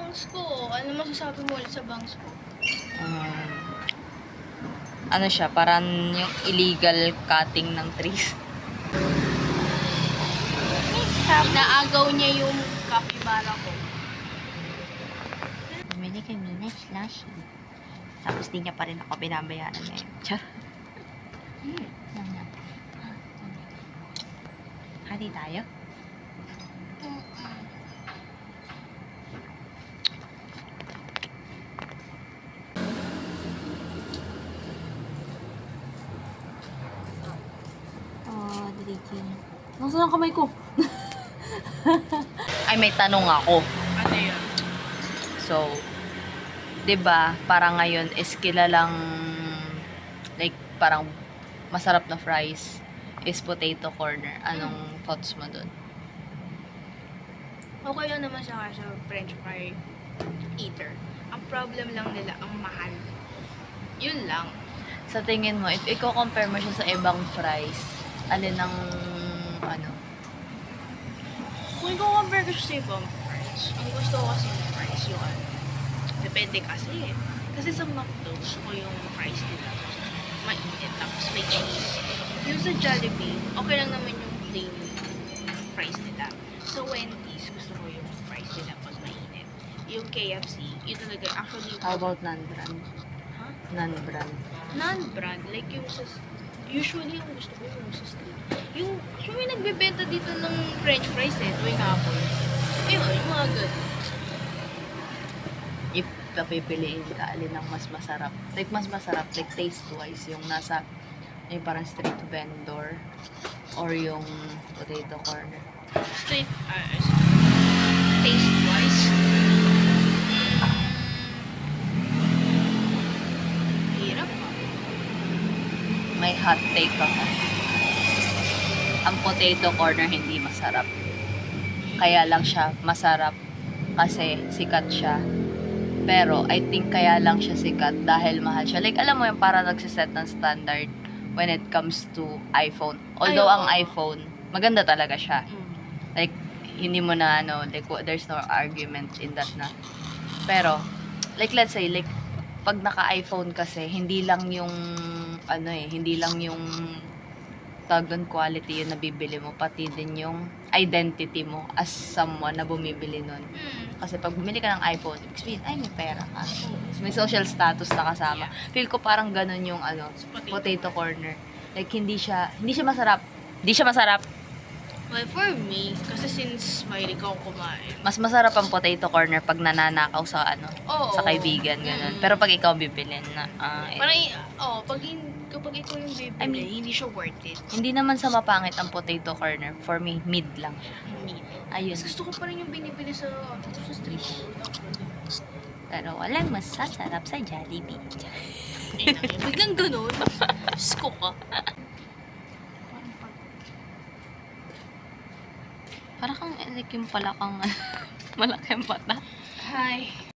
bangs ko. Ano masasabi mo ulit sa bangs ko? Ano siya, parang yung illegal cutting ng trees. Inaagaw niya yung kapibara ko. Bumili kami na slushy. Tapos di niya pa rin ako binabayaran ngayon. Char. Hati tayo? Oh, Drikin. Nasaan ang kamay ko? Ay, may tanong ako. Ano yun? So, 'di ba, parang ngayon is kilalang like parang masarap na fries is potato corner. Anong thoughts mo dun? Okay lang naman siya sa french fry eater. Ang problem lang nila, ang mahal. Yun lang. Sa tingin mo, if i-compare mo siya sa ibang fries, alin ang ano? Kung i-compare ko siya sa ibang fries, ang gusto ko kasi yung fries yung ano. Depende kasi. Kasi sa McDo, gusto ko yung fries nila. Mainit, tapos may cheese. Yung sa Jollibee, okay lang naman yung plain fries nila. Sa Wendy's, gusto ko yung fries nila pag mainit. Yung KFC, yun talaga, actually, How about non-brand? huh? Non-brand. Non-brand, like yung sa, usually yung gusto ko yung sa street. Yung, actually may nagbebenta dito ng french fries tuwing hapon. Ayun, yung mga good. If papipiliin ka, alin ang mas masarap? Like, mas masarap, like, taste-wise, yung nasa, yung parang street vendor, or yung potato corner. Street, taste-wise. Hirap pa. May hot take ako. Ang potato corner hindi masarap. Kaya lang siya masarap kasi sikat siya. Pero I think kaya lang siya sikat dahil mahal siya. Like, alam mo yung para nagsiset ng standard when it comes to iPhone. Although Ay, ang oo. iPhone, maganda talaga siya. Like, hindi mo na like, there's no argument in that na. Pero, like, let's say, like, pag naka-iPhone kasi, hindi lang yung, hindi lang yung tawag doon quality yung nabibili mo, pati din yung identity mo as someone na bumibili nun. Kasi pag bumili ka ng iPhone, ibig sabihin, ay, may pera ka. May social status na kasama. Feel ko parang ganun yung, potato corner. Like, hindi siya masarap. Hindi siya masarap. Well, for me, kasi since mahilig ako kumain. Mas masarap ang potato corner pag nananakaw sa, Oo. sa kaibigan, ganun. Pero pag ikaw bibilin na, Parang, kapag ikaw yung bibili, I mean, hindi siya worth it. hindi naman sa mapangit ang potato corner. For me, mid lang siya. Ayun. Mas gusto ko pa rin yung binibili sa street food. Pero walang masasarap sa Jollibee. Biglang ganun. Sko ka. Para kang like yung pala kang malaki ang mata. Hi.